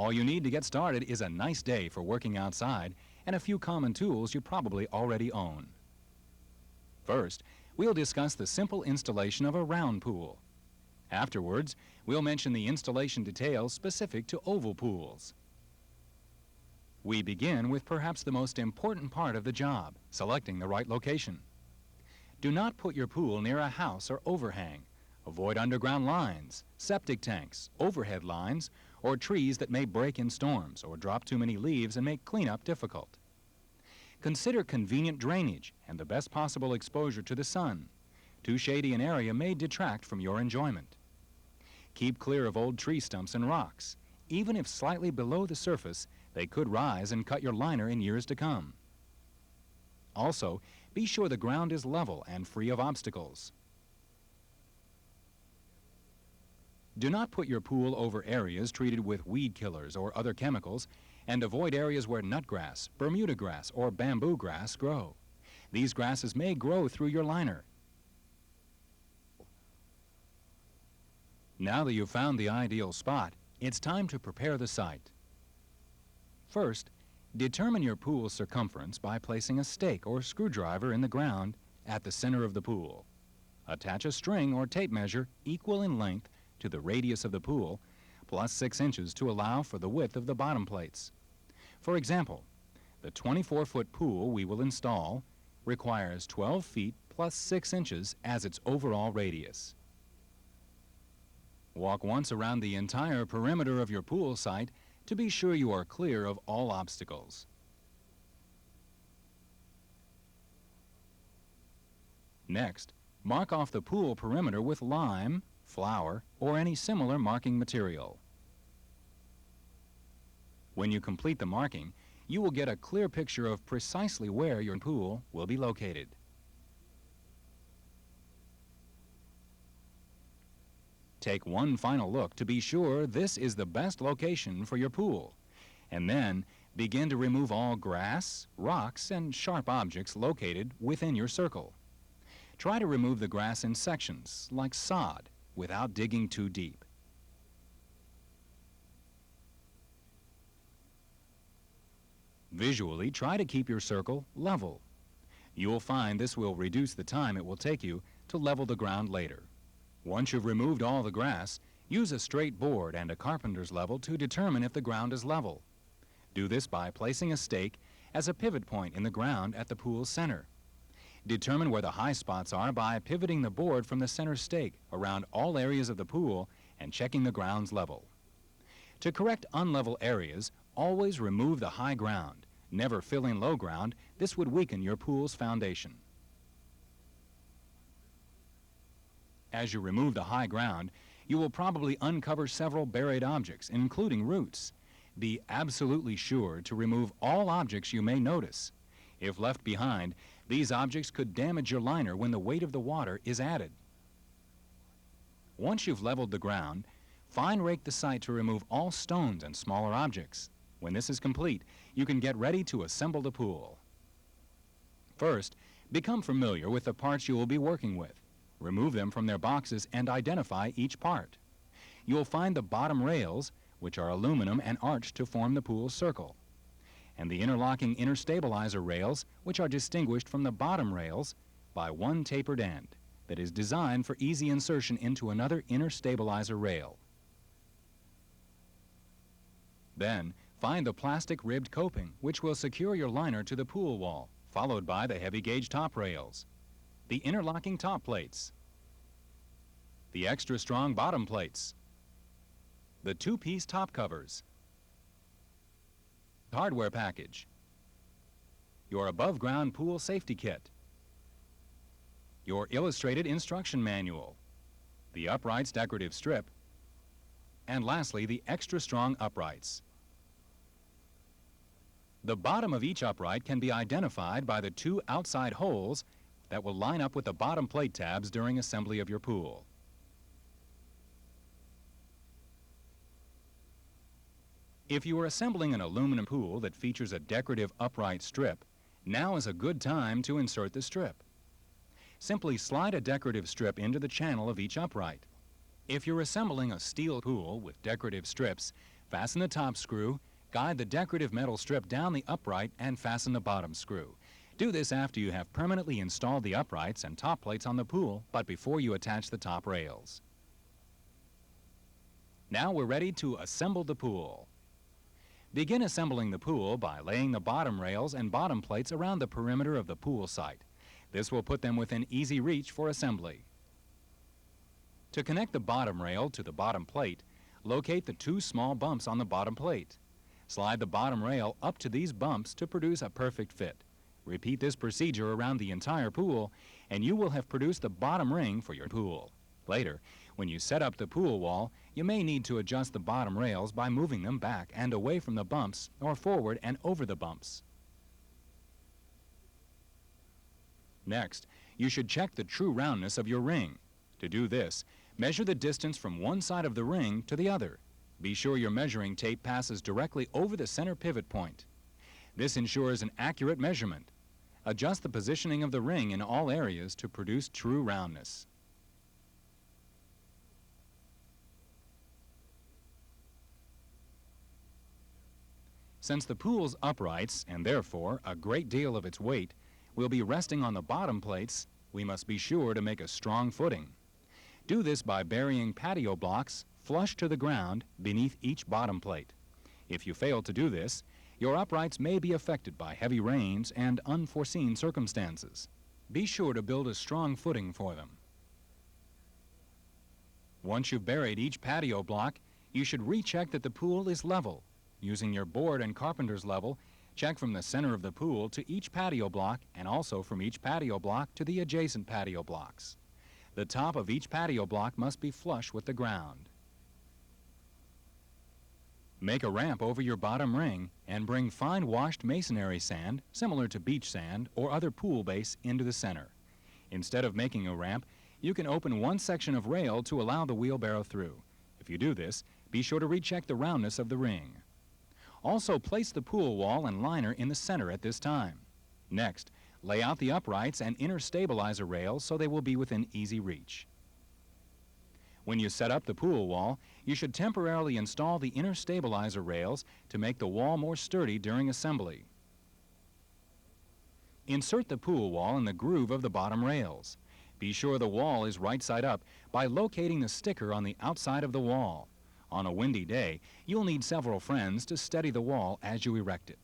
All you need to get started is a nice day for working outside and a few common tools you probably already own. First, we'll discuss the simple installation of a round pool. Afterwards, we'll mention the installation details specific to oval pools. We begin with perhaps the most important part of the job, selecting the right location. Do not put your pool near a house or overhang. Avoid underground lines, septic tanks, overhead lines, or trees that may break in storms or drop too many leaves and make cleanup difficult. Consider convenient drainage and the best possible exposure to the sun. Too shady an area may detract from your enjoyment. Keep clear of old tree stumps and rocks. Even if slightly below the surface, they could rise and cut your liner in years to come. Also, be sure the ground is level and free of obstacles. Do not put your pool over areas treated with weed killers or other chemicals, and avoid areas where nutgrass, Bermuda grass, or bamboo grass grow. These grasses may grow through your liner. Now that you've found the ideal spot, it's time to prepare the site. First, determine your pool's circumference by placing a stake or screwdriver in the ground at the center of the pool. Attach a string or tape measure equal in length to the radius of the pool, plus 6 inches to allow for the width of the bottom plates. For example, the 24-foot pool we will install requires 12 feet plus 6 inches as its overall radius. Walk once around the entire perimeter of your pool site to be sure you are clear of all obstacles. Next, mark off the pool perimeter with lime, flour, or any similar marking material. When you complete the marking, you will get a clear picture of precisely where your pool will be located. Take one final look to be sure this is the best location for your pool, and then begin to remove all grass, rocks, and sharp objects located within your circle. Try to remove the grass in sections, like sod, without digging too deep. Visually, try to keep your circle level. You will find this will reduce the time it will take you to level the ground later. Once you've removed all the grass, use a straight board and a carpenter's level to determine if the ground is level. Do this by placing a stake as a pivot point in the ground at the pool's center. Determine where the high spots are by pivoting the board from the center stake around all areas of the pool and checking the ground's level. To correct unlevel areas, always remove the high ground. Never fill in low ground. This would weaken your pool's foundation. As you remove the high ground, you will probably uncover several buried objects, including roots. Be absolutely sure to remove all objects you may notice. If left behind, these objects could damage your liner when the weight of the water is added. Once you've leveled the ground, fine rake the site to remove all stones and smaller objects. When this is complete, you can get ready to assemble the pool. First, become familiar with the parts you will be working with. Remove them from their boxes and identify each part. You will find the bottom rails, which are aluminum and arched to form the pool's circle, and the interlocking inner stabilizer rails, which are distinguished from the bottom rails by one tapered end that is designed for easy insertion into another inner stabilizer rail. Then, find the plastic ribbed coping, which will secure your liner to the pool wall, followed by the heavy gauge top rails, the interlocking top plates, the extra strong bottom plates, the two-piece top covers, hardware package, your above-ground pool safety kit, your illustrated instruction manual, the uprights decorative strip, and lastly, the extra strong uprights. The bottom of each upright can be identified by the two outside holes that will line up with the bottom plate tabs during assembly of your pool. If you are assembling an aluminum pool that features a decorative upright strip, now is a good time to insert the strip. Simply slide a decorative strip into the channel of each upright. If you're assembling a steel pool with decorative strips, Fasten the top screw, guide the decorative metal strip down the upright, and fasten the bottom screw. Do this after you have permanently installed the uprights and top plates on the pool, but before you attach the top rails. Now we're ready to assemble the pool. Begin assembling the pool by laying the bottom rails and bottom plates around the perimeter of the pool site. This will put them within easy reach for assembly. To connect the bottom rail to the bottom plate, locate the two small bumps on the bottom plate. Slide the bottom rail up to these bumps to produce a perfect fit. Repeat this procedure around the entire pool, and you will have produced the bottom ring for your pool. Later, when you set up the pool wall, you may need to adjust the bottom rails by moving them back and away from the bumps or forward and over the bumps. Next, you should check the true roundness of your ring. To do this, measure the distance from one side of the ring to the other. Be sure your measuring tape passes directly over the center pivot point. This ensures an accurate measurement. Adjust the positioning of the ring in all areas to produce true roundness. Since the pool's uprights, and therefore a great deal of its weight, will be resting on the bottom plates, we must be sure to make a strong footing. Do this by burying patio blocks flush to the ground beneath each bottom plate. If you fail to do this, your uprights may be affected by heavy rains and unforeseen circumstances. Be sure to build a strong footing for them. Once you've buried each patio block, you should recheck that the pool is level. Using your board and carpenter's level, check from the center of the pool to each patio block and also from each patio block to the adjacent patio blocks. The top of each patio block must be flush with the ground. Make a ramp over your bottom ring and bring fine washed masonry sand, similar to beach sand or other pool base, into the center. Instead of making a ramp, you can open one section of rail to allow the wheelbarrow through. If you do this, be sure to recheck the roundness of the ring. Also, place the pool wall and liner in the center at this time. Next, lay out the uprights and inner stabilizer rails so they will be within easy reach. When you set up the pool wall, you should temporarily install the inner stabilizer rails to make the wall more sturdy during assembly. Insert the pool wall in the groove of the bottom rails. Be sure the wall is right side up by locating the sticker on the outside of the wall. On a windy day, you'll need several friends to steady the wall as you erect it.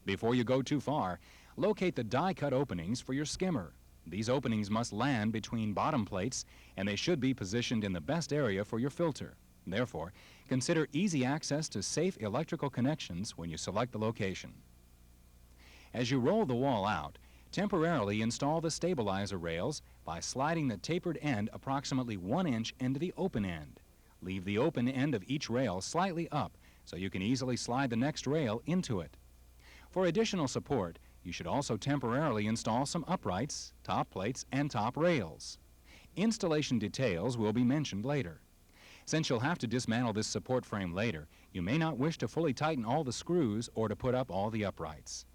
Before you go too far, locate the die-cut openings for your skimmer. These openings must land between bottom plates, and they should be positioned in the best area for your filter. Therefore, consider easy access to safe electrical connections when you select the location. As you roll the wall out, temporarily install the stabilizer rails by sliding the tapered end approximately 1 inch into the open end. Leave the open end of each rail slightly up so you can easily slide the next rail into it. For additional support, you should also temporarily install some uprights, top plates, and top rails. Installation details will be mentioned later. Since you'll have to dismantle this support frame later, you may not wish to fully tighten all the screws or to put up all the uprights.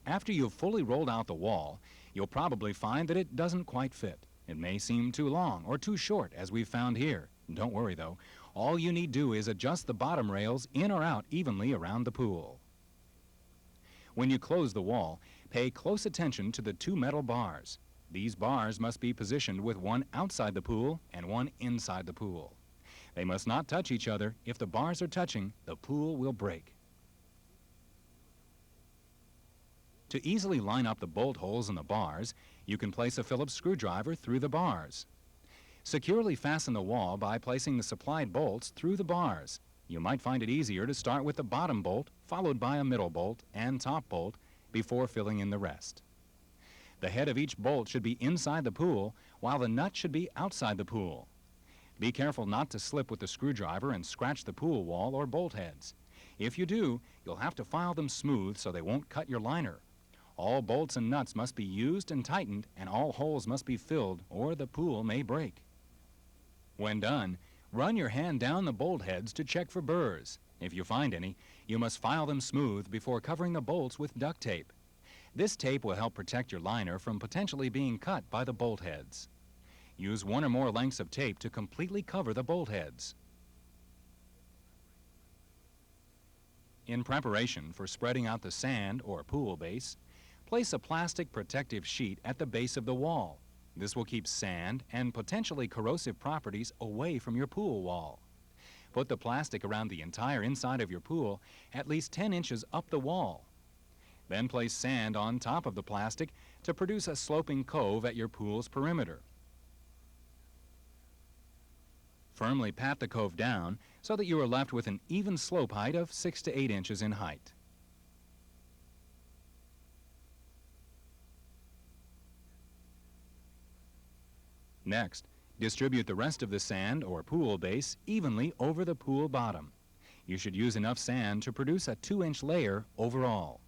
After you've fully rolled out the wall, you'll probably find that it doesn't quite fit. It may seem too long or too short, as we've found here. Don't worry, though. All you need do is adjust the bottom rails in or out evenly around the pool. When you close the wall, pay close attention to the two metal bars. These bars must be positioned with one outside the pool and one inside the pool. They must not touch each other. If the bars are touching, the pool will break. To easily line up the bolt holes in the bars, you can place a Phillips screwdriver through the bars. Securely fasten the wall by placing the supplied bolts through the bars. You might find it easier to start with the bottom bolt, followed by a middle bolt and top bolt, before filling in the rest. The head of each bolt should be inside the pool, while the nut should be outside the pool. Be careful not to slip with the screwdriver and scratch the pool wall or bolt heads. If you do, you'll have to file them smooth so they won't cut your liner. All bolts and nuts must be used and tightened, and all holes must be filled, or the pool may break. When done, run your hand down the bolt heads to check for burrs. If you find any, you must file them smooth before covering the bolts with duct tape. This tape will help protect your liner from potentially being cut by the bolt heads. Use one or more lengths of tape to completely cover the bolt heads. In preparation for spreading out the sand or pool base, place a plastic protective sheet at the base of the wall. This will keep sand and potentially corrosive properties away from your pool wall. Put the plastic around the entire inside of your pool at least 10 inches up the wall. Then place sand on top of the plastic to produce a sloping cove at your pool's perimeter. Firmly pat the cove down so that you are left with an even slope height of 6 to 8 inches in height. Next, distribute the rest of the sand or pool base evenly over the pool bottom. You should use enough sand to produce a 2-inch layer overall.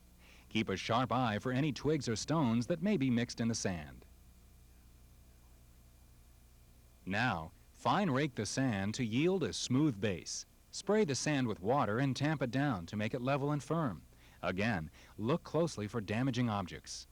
Keep a sharp eye for any twigs or stones that may be mixed in the sand. Now, fine rake the sand to yield a smooth base. Spray the sand with water and tamp it down to make it level and firm. Again, look closely for damaging objects.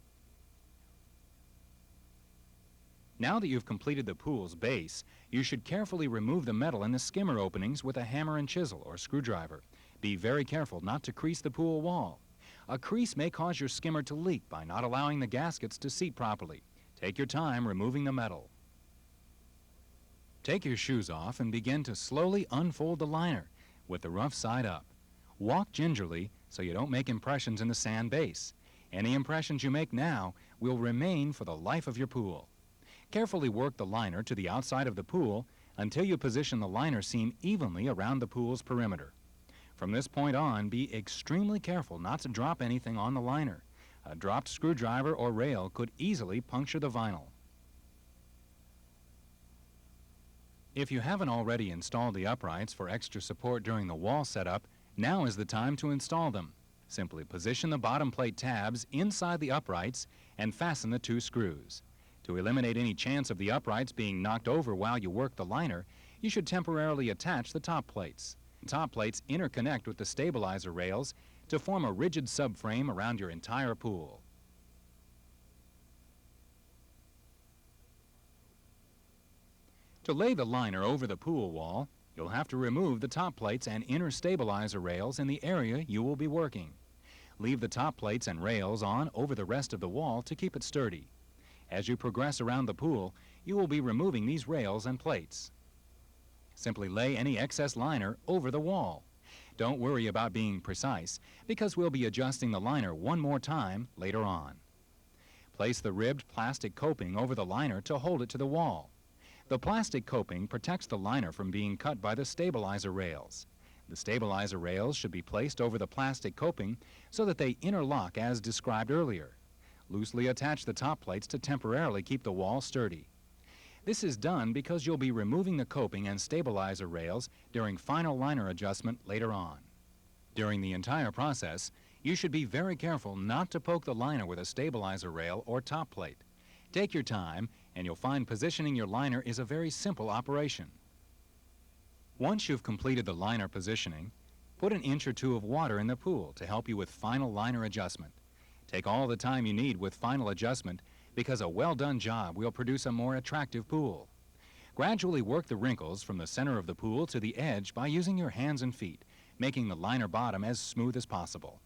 Now that you've completed the pool's base, you should carefully remove the metal in the skimmer openings with a hammer and chisel or screwdriver. Be very careful not to crease the pool wall. A crease may cause your skimmer to leak by not allowing the gaskets to seat properly. Take your time removing the metal. Take your shoes off and begin to slowly unfold the liner with the rough side up. Walk gingerly so you don't make impressions in the sand base. Any impressions you make now will remain for the life of your pool. Carefully work the liner to the outside of the pool until you position the liner seam evenly around the pool's perimeter. From this point on, be extremely careful not to drop anything on the liner. A dropped screwdriver or rail could easily puncture the vinyl. If you haven't already installed the uprights for extra support during the wall setup, now is the time to install them. Simply position the bottom plate tabs inside the uprights and fasten the 2 screws. To eliminate any chance of the uprights being knocked over while you work the liner, you should temporarily attach the top plates. Top plates interconnect with the stabilizer rails to form a rigid subframe around your entire pool. To lay the liner over the pool wall, you'll have to remove the top plates and inner stabilizer rails in the area you will be working. Leave the top plates and rails on over the rest of the wall to keep it sturdy. As you progress around the pool, you will be removing these rails and plates. Simply lay any excess liner over the wall. Don't worry about being precise, because we'll be adjusting the liner one more time later on. Place the ribbed plastic coping over the liner to hold it to the wall. The plastic coping protects the liner from being cut by the stabilizer rails. The stabilizer rails should be placed over the plastic coping so that they interlock as described earlier. Loosely attach the top plates to temporarily keep the wall sturdy. This is done because you'll be removing the coping and stabilizer rails during final liner adjustment later on. During the entire process, you should be very careful not to poke the liner with a stabilizer rail or top plate. Take your time, and you'll find positioning your liner is a very simple operation. Once you've completed the liner positioning, put an inch or 2 of water in the pool to help you with final liner adjustment. Take all the time you need with final adjustment because a well-done job will produce a more attractive pool. Gradually work the wrinkles from the center of the pool to the edge by using your hands and feet, making the liner bottom as smooth as possible.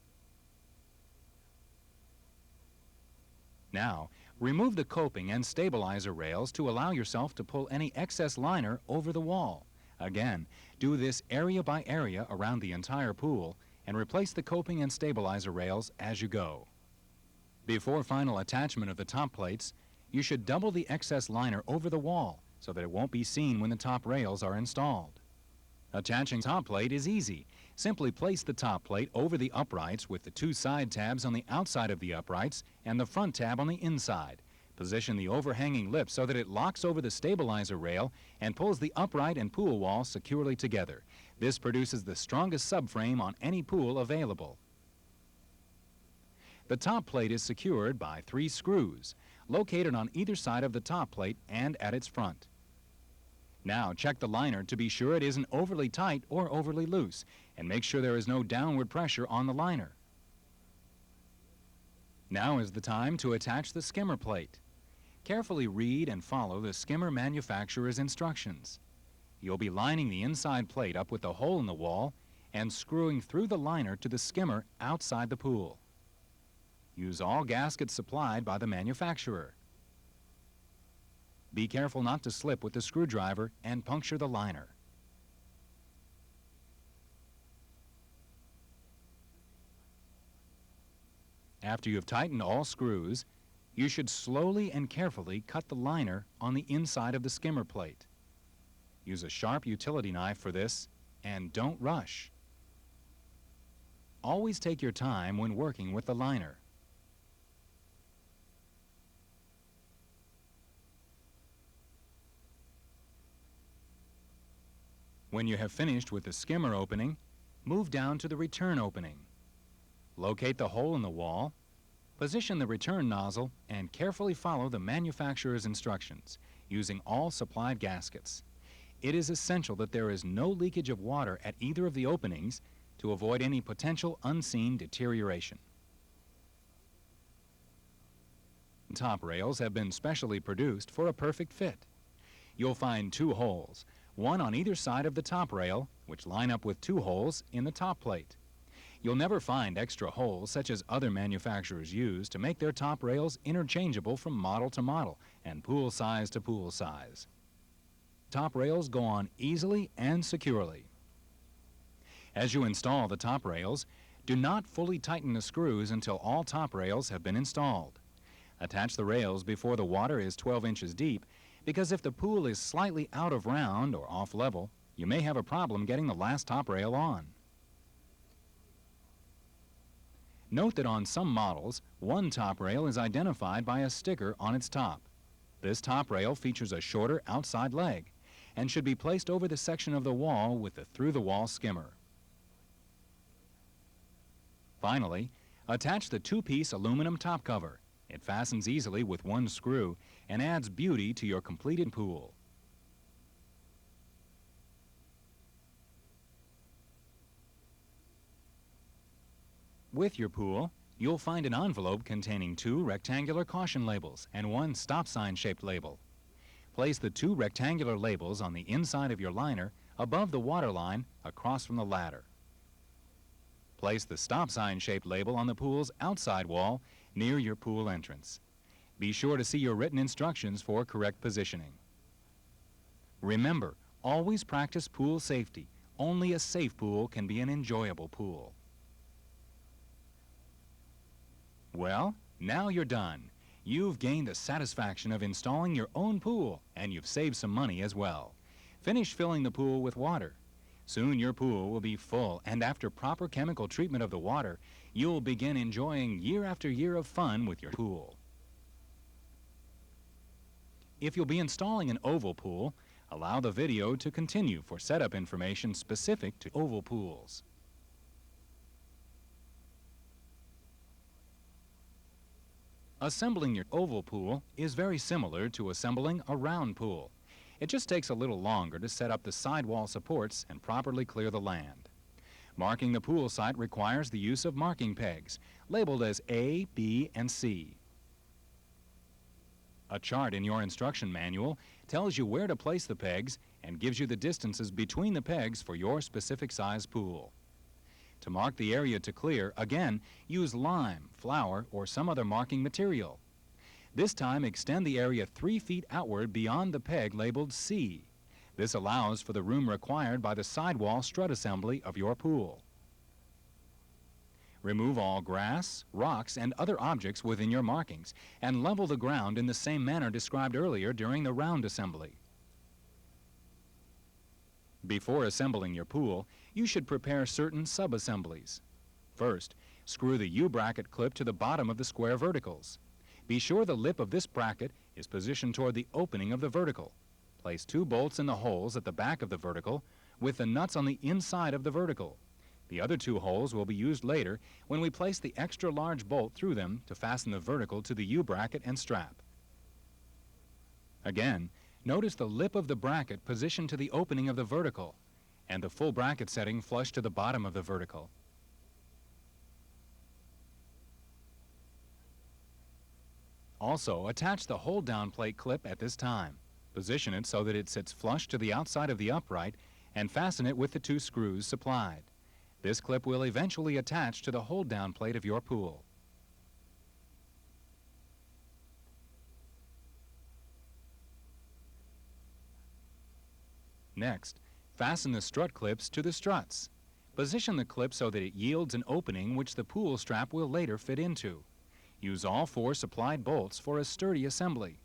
Now, remove the coping and stabilizer rails to allow yourself to pull any excess liner over the wall. Again, do this area by area around the entire pool and replace the coping and stabilizer rails as you go. Before final attachment of the top plates, you should double the excess liner over the wall so that it won't be seen when the top rails are installed. Attaching top plate is easy. Simply place the top plate over the uprights with the 2 side tabs on the outside of the uprights and the front tab on the inside. Position the overhanging lip so that it locks over the stabilizer rail and pulls the upright and pool wall securely together. This produces the strongest subframe on any pool available. The top plate is secured by 3 screws, located on either side of the top plate and at its front. Now check the liner to be sure it isn't overly tight or overly loose, and make sure there is no downward pressure on the liner. Now is the time to attach the skimmer plate. Carefully read and follow the skimmer manufacturer's instructions. You'll be lining the inside plate up with the hole in the wall and screwing through the liner to the skimmer outside the pool. Use all gaskets supplied by the manufacturer. Be careful not to slip with the screwdriver and puncture the liner. After you have tightened all screws, you should slowly and carefully cut the liner on the inside of the skimmer plate. Use a sharp utility knife for this, and don't rush. Always take your time when working with the liner. When you have finished with the skimmer opening, move down to the return opening. Locate the hole in the wall, position the return nozzle, and carefully follow the manufacturer's instructions, using all supplied gaskets. It is essential that there is no leakage of water at either of the openings to avoid any potential unseen deterioration. Top rails have been specially produced for a perfect fit. You'll find 2 holes, one on either side of the top rail, which line up with 2 holes in the top plate. You'll never find extra holes such as other manufacturers use to make their top rails interchangeable from model to model and pool size to pool size. Top rails go on easily and securely. As you install the top rails, do not fully tighten the screws until all top rails have been installed. Attach the rails before the water is 12 inches deep, because if the pool is slightly out of round or off level, you may have a problem getting the last top rail on. Note that on some models, one top rail is identified by a sticker on its top. This top rail features a shorter outside leg and should be placed over the section of the wall with the through-the-wall skimmer. Finally, attach the 2-piece aluminum top cover. It fastens easily with one screw and adds beauty to your completed pool. With your pool, you'll find an envelope containing 2 rectangular caution labels and 1 stop sign shaped label. Place the 2 rectangular labels on the inside of your liner above the water line across from the ladder. Place the stop sign shaped label on the pool's outside wall near your pool entrance. Be sure to see your written instructions for correct positioning. Remember, always practice pool safety. Only a safe pool can be an enjoyable pool. Well, now you're done. You've gained the satisfaction of installing your own pool, and you've saved some money as well. Finish filling the pool with water. Soon your pool will be full, and after proper chemical treatment of the water, you'll begin enjoying year after year of fun with your pool. If you'll be installing an oval pool, allow the video to continue for setup information specific to oval pools. Assembling your oval pool is very similar to assembling a round pool. It just takes a little longer to set up the sidewall supports and properly clear the land. Marking the pool site requires the use of marking pegs, labeled as A, B, and C. A chart in your instruction manual tells you where to place the pegs and gives you the distances between the pegs for your specific size pool. To mark the area to clear, again, use lime, flour, or some other marking material. This time, extend the area 3 feet outward beyond the peg labeled C. This allows for the room required by the sidewall strut assembly of your pool. Remove all grass, rocks, and other objects within your markings, and level the ground in the same manner described earlier during the round assembly. Before assembling your pool, you should prepare certain sub-assemblies. First, screw the U-bracket clip to the bottom of the square verticals. Be sure the lip of this bracket is positioned toward the opening of the vertical. Place 2 bolts in the holes at the back of the vertical, with the nuts on the inside of the vertical. The other 2 holes will be used later when we place the extra large bolt through them to fasten the vertical to the U-bracket and strap. Again, notice the lip of the bracket positioned to the opening of the vertical, and the full bracket setting flush to the bottom of the vertical. Also, attach the hold-down plate clip at this time. Position it so that it sits flush to the outside of the upright and fasten it with the 2 screws supplied. This clip will eventually attach to the hold-down plate of your pool. Next, fasten the strut clips to the struts. Position the clip so that it yields an opening which the pool strap will later fit into. Use all 4 supplied bolts for a sturdy assembly.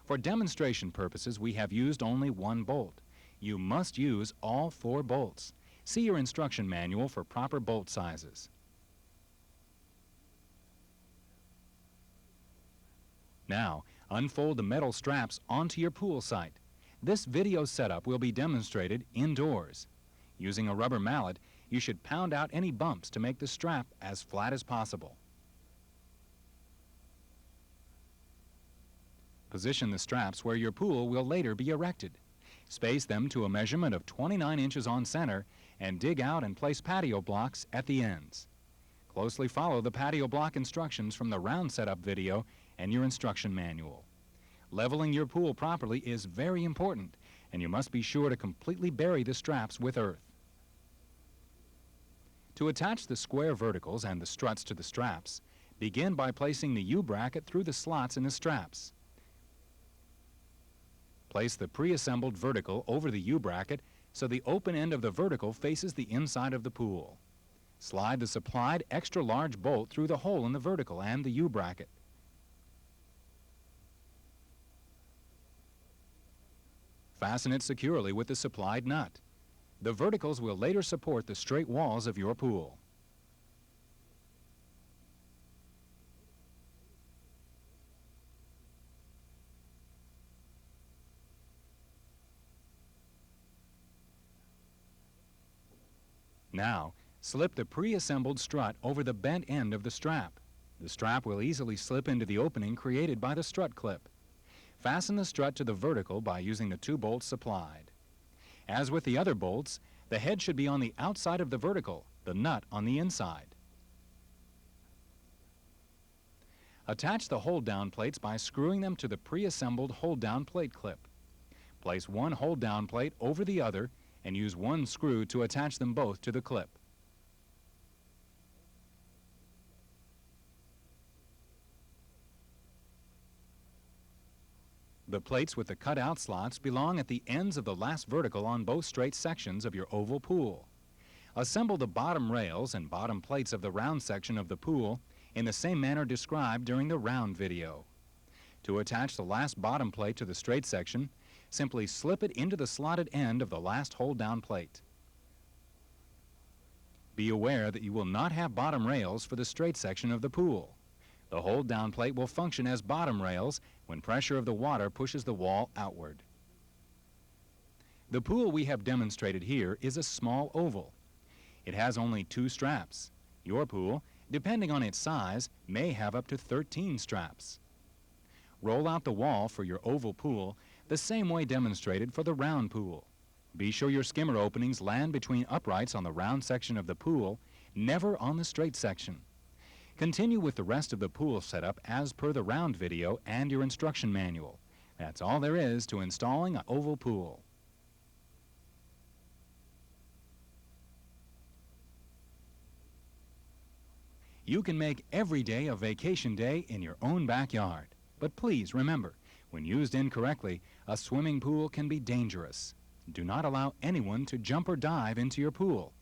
For demonstration purposes, we have used only 1 bolt. You must use all 4 bolts. See your instruction manual for proper bolt sizes. Now, unfold the metal straps onto your pool site. This video setup will be demonstrated indoors. Using a rubber mallet, you should pound out any bumps to make the strap as flat as possible. Position the straps where your pool will later be erected. Space them to a measurement of 29 inches on center and dig out and place patio blocks at the ends. Closely follow the patio block instructions from the round setup video and your instruction manual. Leveling your pool properly is very important, and you must be sure to completely bury the straps with earth. To attach the square verticals and the struts to the straps, begin by placing the U-bracket through the slots in the straps. Place the pre-assembled vertical over the U-bracket so the open end of the vertical faces the inside of the pool. Slide the supplied extra-large bolt through the hole in the vertical and the U-bracket. Fasten it securely with the supplied nut. The verticals will later support the straight walls of your pool. Now, slip the pre-assembled strut over the bent end of the strap. The strap will easily slip into the opening created by the strut clip. Fasten the strut to the vertical by using the 2 bolts supplied. As with the other bolts, the head should be on the outside of the vertical, the nut on the inside. Attach the hold-down plates by screwing them to the pre-assembled hold-down plate clip. Place one hold-down plate over the other and use one screw to attach them both to the clip. The plates with the cut-out slots belong at the ends of the last vertical on both straight sections of your oval pool. Assemble the bottom rails and bottom plates of the round section of the pool in the same manner described during the round video. To attach the last bottom plate to the straight section, simply slip it into the slotted end of the last hold-down plate. Be aware that you will not have bottom rails for the straight section of the pool. The hold-down plate will function as bottom rails when pressure of the water pushes the wall outward. The pool we have demonstrated here is a small oval. It has only 2 straps. Your pool, depending on its size, may have up to 13 straps. Roll out the wall for your oval pool the same way demonstrated for the round pool. Be sure your skimmer openings land between uprights on the round section of the pool, never on the straight section. Continue with the rest of the pool setup as per the round video and your instruction manual. That's all there is to installing an oval pool. You can make every day a vacation day in your own backyard. But please remember, when used incorrectly, a swimming pool can be dangerous. Do not allow anyone to jump or dive into your pool.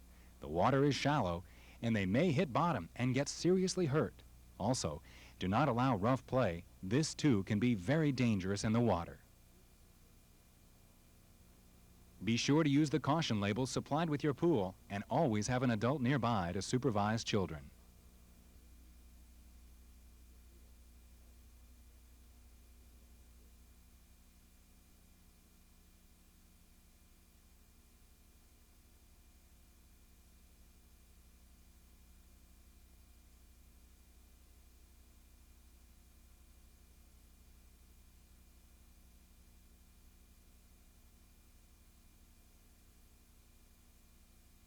The water is shallow, and they may hit bottom and get seriously hurt. Also, do not allow rough play. This too can be very dangerous in the water. Be sure to use the caution labels supplied with your pool and always have an adult nearby to supervise children.